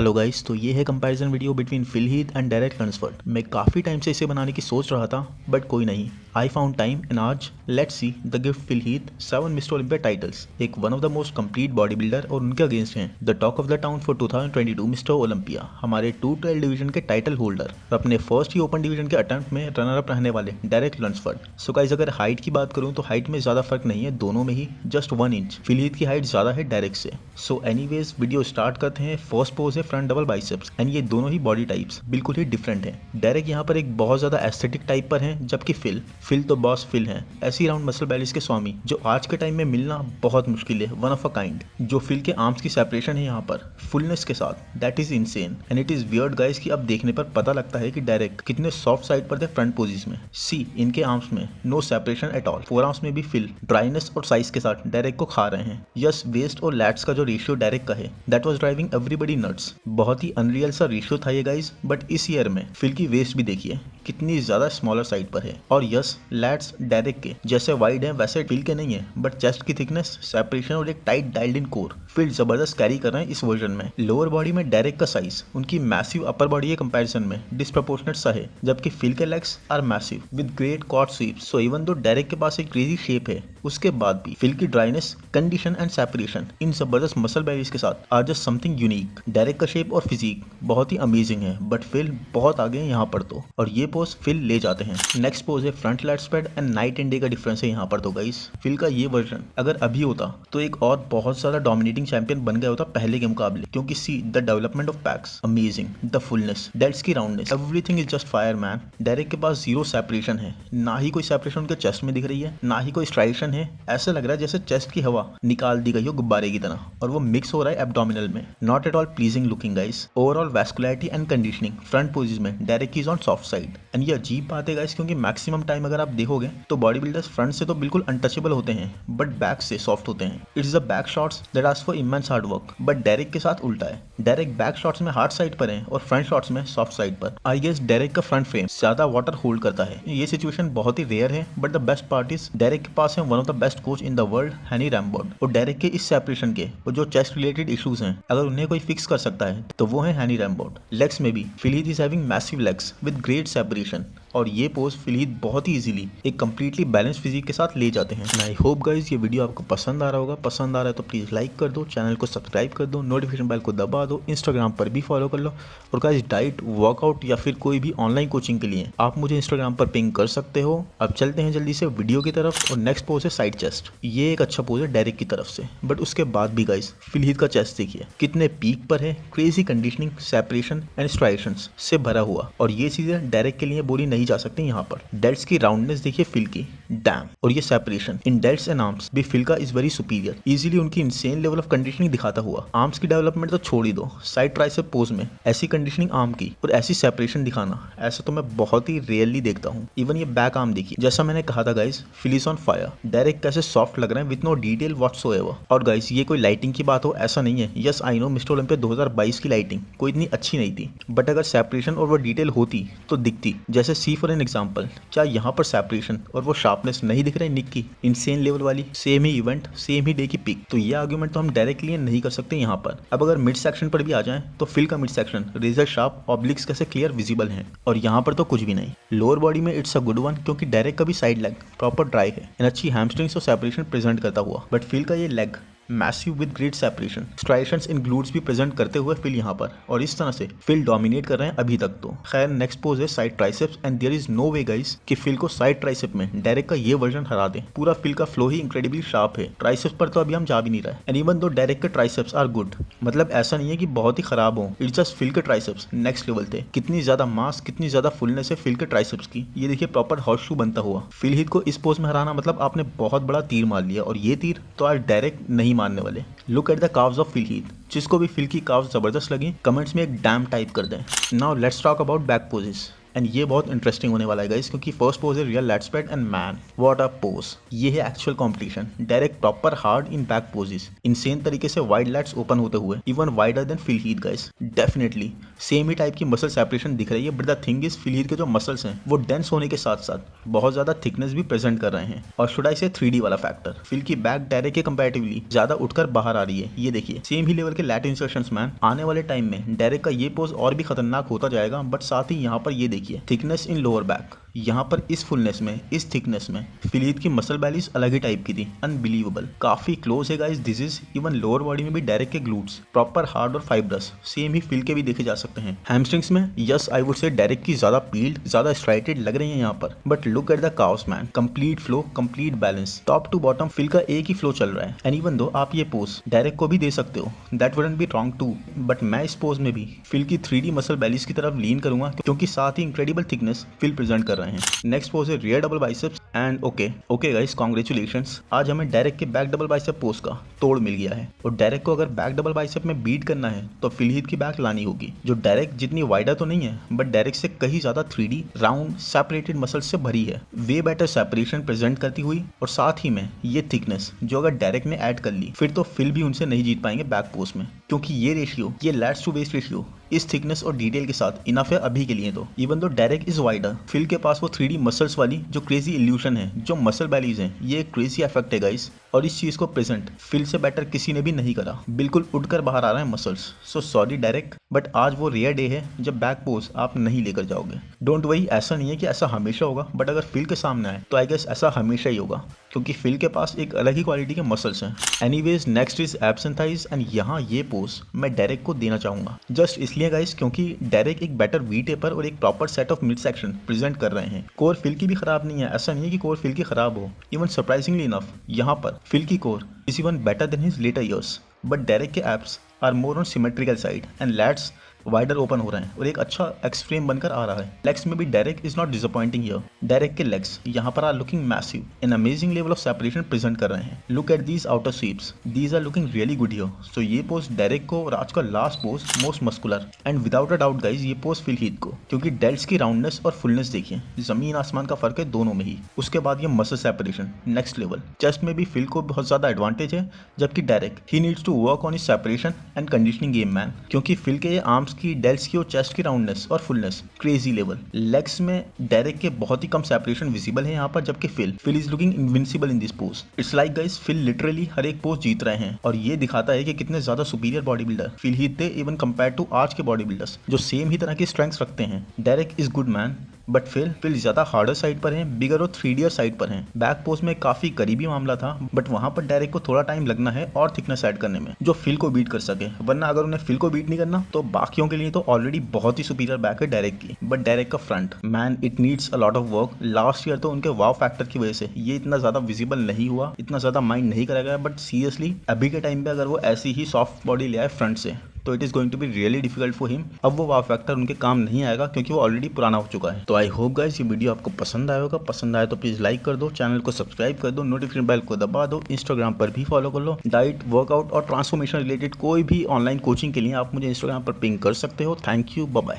Hello guys, तो ये है comparison video between Phil Heath and Derek Lunsford. मैं काफ़ी टाइम से इसे बनाने की सोच रहा था बट कोई नहीं, आई फाउंड टाइम एंड आज let's see the gift Phil Heath 7 mister Olympia titles. एक one of the most complete bodybuilder और उनके अगेंस्ट हैं the talk of the town for 2022 mister Olympia, हमारे 212 डिवीजन के title holder और अपने first ही ओपन डिवीजन के अटेम्प्ट में रनर अप रहने वाले डेरेक लंसफोर्ड। सो गाइस, अगर हाइट की बात करूँ तो हाइट में ज़्यादा फर्क नहीं है, दोनों में ही जस्ट 1 इंच। फिल हीथ की हाइट ज़्यादा है डेरेक से। सो एनीवेज वीडियो स्टार्ट करते हैं। फर्स्ट पोज है फ्रंट डबल बाइसेप्स एंड ये दोनों ही बॉडी टाइप्स बिल्कुल ही डिफरेंट हैं। डेरेक यहाँ पर एक बहुत ज़्यादा एस्थेटिक टाइप पर है, जबकि फिल तो बॉस फिल है, ऐसी राउंड मसल बैलेंस के स्वामी जो आज के टाइम में मिलना बहुत मुश्किल है, वन ऑफ अ काइंड। जो फिल के आर्म्स की सेपरेशन है यहाँ पर फुलनेस के साथ, that is insane and it is weird guys कि अब देखने पर पता लगता है कि डेरेक कितने सॉफ्ट साइड पर थे फ्रंट पोजीज में। सी इनके आर्म्स में no separation at all, forearms में भी फिल ड्राइनेस और साइज के साथ डेरेक को खा रहे हैं। यस, वेस्ट और लैट्स का जो रेशियो डेरेक का है that was driving everybody nuts. बहुत ही अनरियल सा रेशियो था ये गाइस, बट इस ईयर में फिल की वेस्ट भी देखिए कितनी ज्यादा स्मॉलर साइड पर है। और यस, लैट्स डेरेक के जैसे वाइड है वैसे फिल के नहीं है, बट चेस्ट की थिकनेस, सेपरेशन और एक tight dialed in core Phil जबरदस्त कैरी कर रहे हैं इस वर्जन में। लोअर बॉडी में डेरेक का साइज उनकी मैसिव अपर बॉडी के कंपैरिजन में डिस्प्रपोर्शनेट सा है, जबकि फिल के legs are massive with great quad sweeps. So even though Derek के पास एक क्रेजी शेप है, उसके बाद भी फिल की dryness, condition and separation in जबरदस्त मसल बैरीज के साथ are just something unique. Derek का शेप और फिजिक बहुत ही अमेजिंग है, बट फिल बहुत आगे है यहाँ पर तो, और ये पोज फिल ले जाते हैं। नेक्स्ट पोज है front lat spread and night and day का डिफरेंस है यहाँ पर तो गाइस। फिल का ये वर्जन अगर अभी होता तो एक और बहुत ज्यादा डोमिनेटिंग चैंपियन बन गया होता पहले के मुकाबले, क्योंकि see the development of packs amazing, the fullness, delts की roundness, everything is just fire man. Derek के पास जीरो सेपरेशन है, ना ही कोई सेपरेशन उनके चेस्ट में दिख रही है, ना ही कोई स्ट्राइशन है। ऐसा लग रहा है जैसे चेस्ट की हवा निकाल दी गई हो गुब्बारे की तरह, और वो मिक्स हो रहा है एब्डोमिनल में। Not at all pleasing looking guys. Overall vascularity and conditioning front poses में Derek is on soft side and ये अजीब बात है गाइस, क्योंकि मैक्सिमम टाइम अगर आप देखोगे तो बॉडी बिल्डर्स फ्रंट से तो बिल्कुल अनटचेबल होते हैं, बट बैक से सॉफ्ट होते हैं। It's the back shots that ask for immense hard work, but Derek के साथ उल्टा है। डेरेक बैक शॉट्स में हार्ड साइड पर है और फ्रंट शॉट्स में सॉफ्ट साइड पर। आई गेस डेरेक का फ्रंट फ्रेम ज्यादा वाटर होल्ड करता है। ये सिचुएशन बहुत ही रेयर है, but the best part is Derek के पास है one of the best coach in the world, हैनी रैमबोर्ड। और डेरेक के इस सेपरेशन के और जो चेस्ट रिलेटेड इश्यूज हैं, अगर उन्हें कोई फिक्स कर सकता है तो वो है हैनी रैमबोर्ड। लेग्स में भी Phil Heath is having massive legs with great separation, और ये पोज फिल हीथ बहुत ही इजीली एक कंप्लीटली बैलेंस फिजिक के साथ ले जाते हैं। आई होप गाइज ये वीडियो आपको पसंद आ रहा होगा। पसंद आ रहा है तो प्लीज़ लाइक कर दो, चैनल को सब्सक्राइब कर दो, नोटिफिकेशन बेल को दबा दो, इंस्टाग्राम पर भी फॉलो कर लो। और गाइज डाइट, वर्कआउट या फिर कोई भी ऑनलाइन कोचिंग के लिए आप मुझे इंस्टाग्राम पर पिंग कर सकते हो। अब चलते हैं जल्दी से वीडियो की तरफ। और नेक्स्ट पोज है साइड चेस्ट। ये एक अच्छा पोज है डेरेक की तरफ से, बट उसके बाद भी गाइज फिल हीथ का चेस्ट देखिए कितने पीक पर है, crazy conditioning, separation and striations से भरा हुआ। और ये चीजें डेरेक के लिए बोली नहीं जा सकती यहाँ पर। डेल्ट्स की राउंडनेस देखिए फिल की, डैम, और ये separation in delts and arms भी फिल का इज वेरी सुपीरियर, इजीली उनकी इंसेन लेवल ऑफ कंडीशनिंग दिखाता हुआ। आर्म्स की डेवलपमेंट तो छोड़ ही दो, साइड ट्राइसेप पोज में ऐसी कंडीशनिंग आर्म की और ऐसी सेपरेशन दिखाना, ऐसा तो मैं बहुत ही रेयरली देखता हूँ। इवन ये बैक आर्म देखिए, जैसा मैंने कहा था guys, Phil is on fire. Derek कैसे सॉफ्ट लग रहे हैं विद नो डिटेल व्हाटसोएवर। और गाइस ये कोई लाइटिंग की बात हो ऐसा नहीं है। Yes I know Mister Olympia 2022 की लाइटिंग कोई इतनी अच्छी नहीं थी, बट अगर सेपरेशन और वो डिटेल होती तो दिखती। जैसे सी फॉर एन एग्जाम्पल, क्या यहाँ पर सेपरेशन और वो शार्पनेस नहीं दिख रही निक की, इनसेन लेवल वाली, सेम ही इवेंट, सेम ही डे की पिक। तो ये आर्गुमेंट तो हम डायरेक्टली नहीं कर सकते यहाँ पर। अब अगर मिड सेक्शन पर भी आ जाएं तो फिल का मिड सेक्शन रेजर शार्प, ऑब्लिक्स कैसे क्लियर विजिबल हैं, और यहाँ पर तो कुछ भी नहीं। लोअर बॉडी में इट्स अ गुड वन, क्योंकि डायरेक्ट का भी साइड लेग प्रॉपर ड्राई है एंड अच्छी हैमस्ट्रिंग्स और सेपरेशन प्रेजेंट करता हुआ, बट फिल का ये leg massive with great separation, striations in glutes भी प्रेजेंट करते हुए फिल यहाँ पर, और इस तरह से फिल डोमिनेट कर रहे हैं अभी तक तो। खैर नेक्स्ट पोज है side triceps and there is no way guys कि फिल को साइड ट्राइसेप में डेरेक का ये वर्जन हरा दे। पूरा फिल का फ्लो ही इंक्रेडिबली शार्प है, ट्राइसेप्स पर तो अभी हम जा भी नहीं रहे। एंड इवन दो डेरेक के ट्राइसेप्स आर गुड, मतलब ऐसा नहीं है कि बहुत ही खराब हो, इट्स जस्ट फिल के ट्राइसेप्स नेक्स्ट लेवल थे। कितनी ज्यादा मास, कितनी ज्यादा फुलनेस है फिल के ट्राइसेप्स की, ये देखिए प्रॉपर हॉर्स शू बनता हुआ। फिल हीथ को इस पोज में हराना मतलब आपने बहुत बड़ा तीर मार लिया, और ये तीर तो आज डायरेक्ट नहीं मारने वाले। Look at the calves of Phil Heath, जिसको भी फिल की काव्स जबरदस्त लगी कमेंट्स में एक डैम टाइप कर दें। Now let's talk about back poses. And ये बहुत इंटरेस्टिंग होने वाला है गाइस, क्योंकि फर्स्ट पोज है real lat spread and man what a pose. ये है actual competition, direct proper hard in back poses, insane तरीके से वाइड लैट्स ओपन होते हुए, even wider than Phil Heath guys. Definitely same ही type की muscle separation दिख रही है, but the thing is Phil Heath के जो मसल्स हैं वो डेंस होने के साथ साथ बहुत ज्यादा थिकनेस भी प्रेजेंट कर रहे हैं, और शुड आई से 3D वाला फैक्टर। फिल की बैक डायरेक्ट के कंपैरेटिवली ज्यादा उठकर बाहर आ रही है। ये देखिए सेम ही लेवल के लैट इंसर्शंस मैन। आने वाले टाइम में डायरेक्ट का ये पोज और भी खतरनाक होता जाएगा, बट साथ ही यहाँ पर ये देखिए थिकनेस इन लोअर बैक। यहाँ पर इस फुलनेस में, इस थिकनेस में फिल हीथ की मसल बैलीज अलग ही टाइप की थी, अनबिलीवेबल, काफी क्लोज है guys. This is even lower body में भी डायरेक्ट के ग्लूट्स प्रॉपर हार्ड और फाइब्रस, सेम ही फिल के भी देखे जा सकते हैं। हैमस्ट्रिंग्स में yes I would say direct की ज्यादा पील्ड, ज्यादा स्ट्राइटेड लग रही है यहाँ पर, but look at the calves man, complete flow, complete balance, top to bottom Phil का एक ही फ्लो चल रहा है। एंड इवन दो आप ये पोज डायरेक्ट को भी दे सकते हो, that wouldn't be wrong too, but मैं इस पोज में भी फिल की 3D मसल बैलीज की तरफ लीन करूंगा, क्योंकि साथ ही इंक्रेडिबल थिकनेस फिल प्रेजेंट कर रहे हैं। नेक्स्ट पोज है rear double biceps and okay guys, congratulations, आज हमें डायरेक्ट के बैक डबल बाइसेप पोज का तोड़ मिल गया है। और डायरेक्ट को अगर बैक डबल बाइसेप में बीट करना है तो फिल हीथ की बैक लानी होगी, जो डायरेक्ट जितनी वाइडर तो नहीं है, बट डायरेक्ट से कहीं ज्यादा 3D राउंड सेपरेटेड मसल से भरी है, वे बेटर सेपरेशन प्रेजेंट करती हुई, और साथ ही में ये थिकनेस जो अगर डायरेक्ट ने ऐड कर ली फिर तो फिल भी उनसे नहीं जीत पाएंगे बैक पोज में, क्योंकि ये रेशियो, ये लैट्स टू वेस्ट रेशियो इस थिकनेस और डिटेल के साथ इनफ है अभी के लिए। तो even though direct is wider, fill के पास वो 3D मसल्स वाली जो क्रेजी इल्यूशन है, जो मसल बैलीज हैं, ये क्रेजी इफेक्ट है गाइस, और इस चीज को प्रेजेंट फिल से बेटर किसी ने भी नहीं करा। बिल्कुल उड़कर बाहर आ रहे हैं muscles. So sorry direct, but आज वो रेयर डे है जब बैक पोज आप नहीं लेकर जाओगे। डोंट वरी, ऐसा नहीं है कि ऐसा हमेशा होगा, बट अगर फिल के सामने आए तो आई गेस ऐसा हमेशा ही होगा, क्योंकि फिल के पास एक अलग ही क्वालिटी के मसल्स हैं। Anyways next is abs and thighs, and यहाँ ये पोज मैं डायरेक्ट को देना चाहूंगा, जस्ट इसलिए गाइस क्योंकि डायरेक्ट एक बेटर वी टेपर और एक proper set of mid section present कर रहे हैं। कोर फिल की भी खराब नहीं है, ऐसा नहीं है कि कोर फिल की खराब हो, इवन सरप्राइजिंगली इनफ यहाँ पर फिल की core is even better than his later years, but direct के abs are more on symmetrical side and lats wider open हो रहे हैं और एक अच्छा एक्स फ्रेम बनकर आ रहा है। लेग्स में भी direct is not disappointing here. Direct के लेग्स यहाँ पर are looking massive, an amazing level of separation present कर रहे हैं। Look at these outer sweeps, these are looking really good here. So ये पोज डायरेक्ट को और आज का last pose most muscular, and without a doubt guys ये pose Phil Heath को, क्योंकि डेल्ट्स की राउंडनेस और फुलनेस देखिए, जमीन आसमान का फर्क है दोनों में ही। उसके बाद ये muscle separation next level. Chest में भी फिल को बहुत ज्यादा एडवांटेज है, जबकि डायरेक्ट ही needs to work on his separation and conditioning game man, क्योंकि फिल के ये आर्म्स की, डेल्ट्स की और चेस्ट की राउंडनेस और फुलनेस क्रेजी लेवल। लेग्स में डायरेक्ट के बहुत ही कम सेपरेशन विजिबल है यहाँ पर, जबकि Phil is looking invincible in this pose. It's like guys Phil literally हर एक पोज जीत रहे हैं, और ये दिखाता है कि कितने ज्यादा superior bodybuilder Phil Heath थे, इवन कंपेयर टू आज के बॉडी बिल्डर्स जो सेम ही तरह की स्ट्रेंथ्स रखते हैं। Derek is good man, but Phil ज्यादा हार्डर साइड पर है, बिगर और 3D साइड पर है। बैक पोज में काफी करीबी मामला था, बट वहां पर डायरेक्ट को थोड़ा टाइम लगना है और थिकनेस ऐड करने में, जो फिल को बीट कर सके। वरना अगर उन्हें फिल को बीट नहीं करना तो बाकियों के लिए तो ऑलरेडी बहुत ही सुपीरियर बैक है डायरेक्ट की, बट डायरेक्ट का front man it needs a lot of work. Last year तो उनके वाव फैक्टर की वजह से ये इतना ज्यादा विजिबल नहीं हुआ, इतना ज्यादा माइंड नहीं करा गया, बट सीरियसली अभी के टाइम पे अगर वो ऐसी ही सॉफ्ट बॉडी ले आए फ्रंट से तो it is going to be really difficult for him. अब वो वाव फैक्टर उनके काम नहीं आएगा, क्योंकि वो ऑलरेडी पुराना हो चुका है। तो आई होप गाइस ये वीडियो आपको पसंद आया होगा। पसंद आए तो प्लीज लाइक कर दो, चैनल को सब्सक्राइब कर दो, नोटिफिकेशन बेल को दबा दो, इंस्टाग्राम पर भी फॉलो कर लो। डाइट, वर्कआउट और ट्रांसफॉर्मेशन रिलेटेड कोई भी ऑनलाइन कोचिंग के लिए आप मुझे इंस्टाग्राम पर पिंग कर सकते हो। Thank you, bye bye.